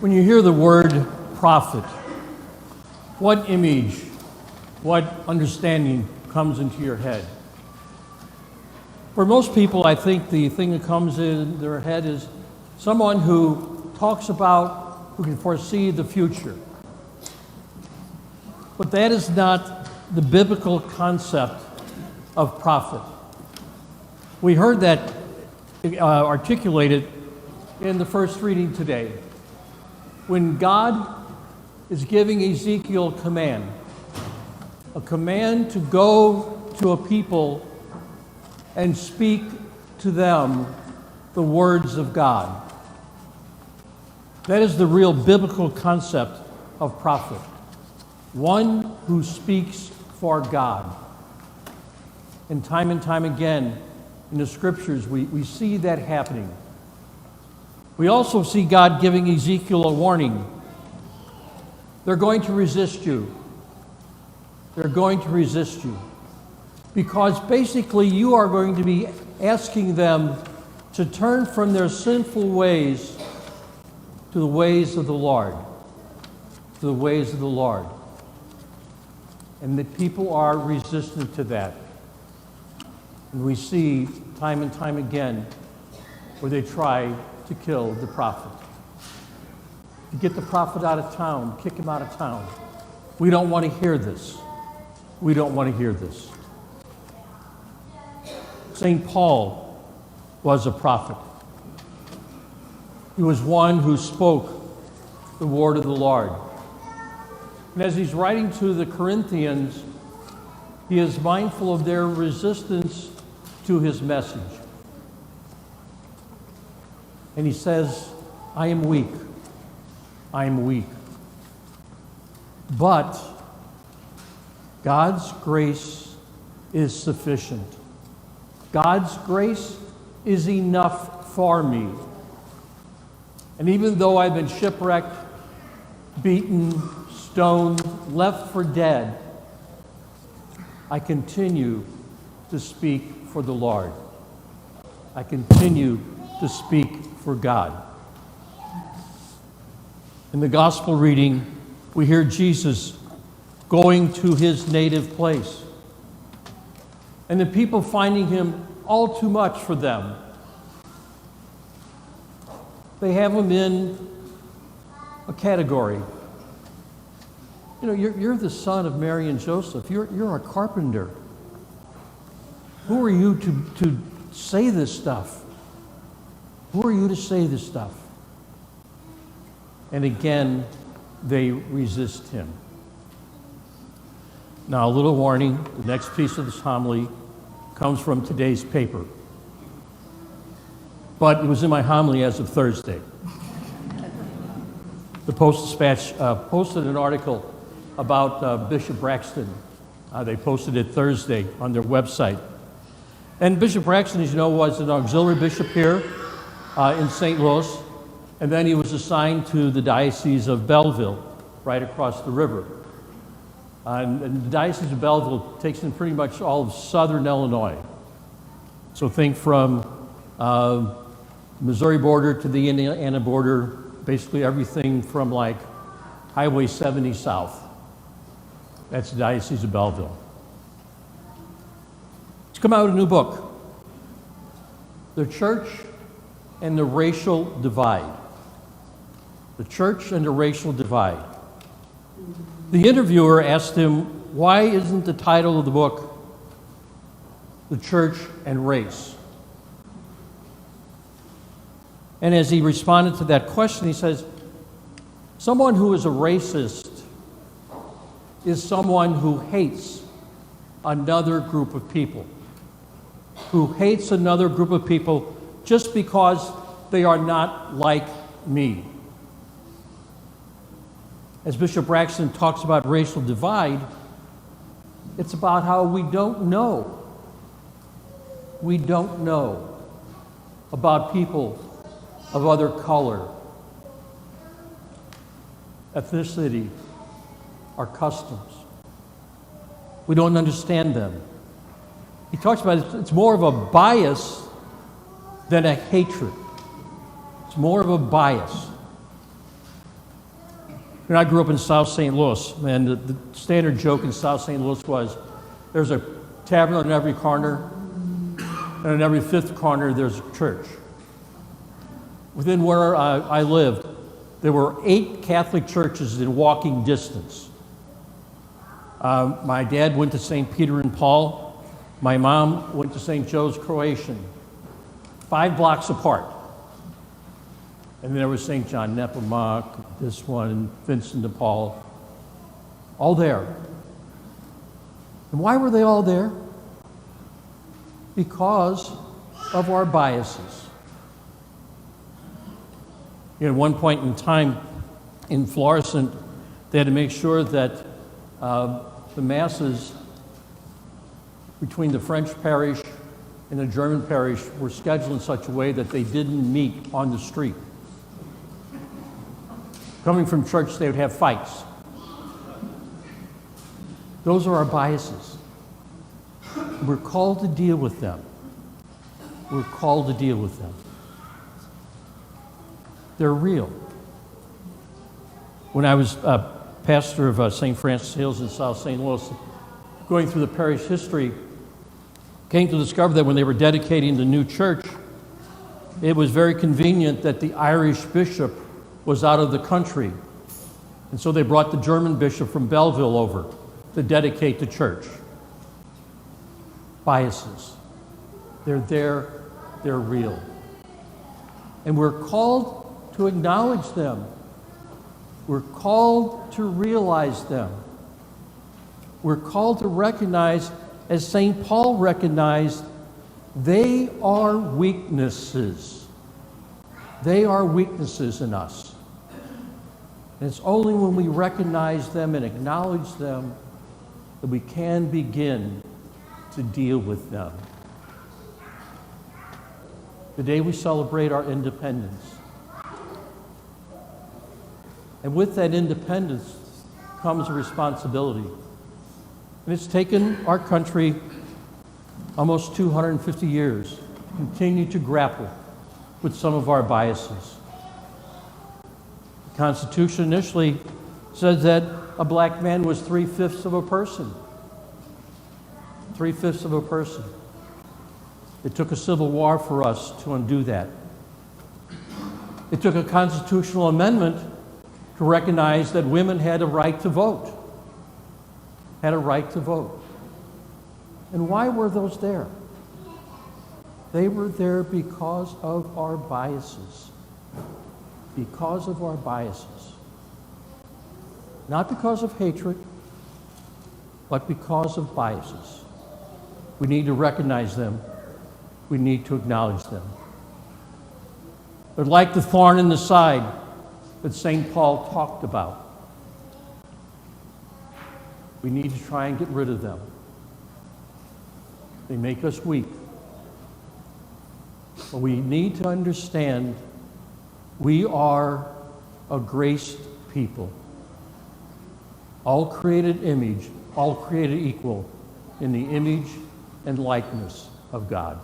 When you hear the word prophet, what image, what understanding comes into your head? For most people, I think the thing that comes in their head is someone who talks about, who can foresee the future. But that is not the biblical concept of prophet. We heard that articulated in the first reading today. When God is giving Ezekiel a command to go to a people and speak to them the words of God. That is the real biblical concept of prophet. One who speaks for God. And time again in the scriptures, we see that happening. We also see God giving Ezekiel a warning. They're going to resist you. They're going to resist you. Because basically you are going to be asking them to turn from their sinful ways to the ways of the Lord. To the ways of the Lord. And the people are resistant to that. And we see time and time again where they try to kill the prophet. To get the prophet out of town, kick him out of town. We don't want to hear this. We don't want to hear this. St. Paul was a prophet. He was one who spoke the word of the Lord. And as he's writing to the Corinthians, he is mindful of their resistance to his message. And he says, I am weak. I am weak. But God's grace is sufficient. God's grace is enough for me. And even though I've been shipwrecked, beaten, stoned, left for dead, I continue to speak for the Lord. I continue to speak for God. In the gospel reading, we hear Jesus going to his native place. And the people finding him all too much for them. They have him in a category. You know, you're the son of Mary and Joseph. You're a carpenter. Who are you to say this stuff? Who are you to say this stuff? And again, they resist him. Now, a little warning, the next piece of this homily comes from today's paper. But it was in my homily as of Thursday. The Post-Dispatch posted an article about Bishop Braxton. They posted it Thursday on their website. And Bishop Braxton, as you know, was an auxiliary bishop here in St. Louis, and then he was assigned to the Diocese of Belleville, right across the river. And the Diocese of Belleville takes in pretty much all of southern Illinois. So think from Missouri border to the Indiana border, basically everything from like Highway 70 south. That's the Diocese of Belleville. It's come out a new book, The Church and the Racial Divide. The Church and the Racial Divide. The interviewer asked him, why isn't the title of the book The Church and Race? And as he responded to that question, he says, someone who is a racist is someone who hates another group of people, who hates another group of people just because they are not like me. As Bishop Braxton talks about racial divide, it's about how we don't know. We don't know about people of other color, ethnicity, or customs. We don't understand them. He talks about it's more of a bias than a hatred. It's more of a bias. I grew up in South St. Louis, and the standard joke in South St. Louis was there's a tavern on every corner, and on every fifth corner there's a church. Within where I lived, there were 8 Catholic churches in walking distance. My dad went to St. Peter and Paul. My mom went to St. Joe's Croatian, 5 blocks apart. And then there was St. John Nepomuk, this one, and Vincent de Paul, all there. And why were they all there? Because of our biases. At one point in time in Florissant, they had to make sure that the masses between the French parish and the German parish were scheduled in such a way that they didn't meet on the street. Coming from church, they would have fights. Those are our biases. We're called to deal with them. We're called to deal with them. They're real. When I was pastor of St. Francis Hills in South St. Louis, going through the parish history, came to discover that when they were dedicating the new church, it was very convenient that the Irish bishop was out of the country. And so they brought the German bishop from Belleville over to dedicate the church. Biases. They're there, they're real. And we're called to acknowledge them. We're called to realize them. We're called to recognize, as St. Paul recognized, they are weaknesses. They are weaknesses in us. And it's only when we recognize them and acknowledge them that we can begin to deal with them. Today we celebrate our independence. And with that independence comes a responsibility. And it's taken our country almost 250 years to continue to grapple with some of our biases. The Constitution initially said that a black man was 3/5 of a person. 3/5 of a person. It took a civil war for us to undo that. It took a constitutional amendment to recognize that women had a right to vote. Had a right to vote. And why were those there? They were there because of our biases. Because of our biases. Not because of hatred, but because of biases. We need to recognize them. We need to acknowledge them. But like the thorn in the side that St. Paul talked about, we need to try and get rid of them. They make us weak. But we need to understand we are a graced people. All created image, all created equal in the image and likeness of God.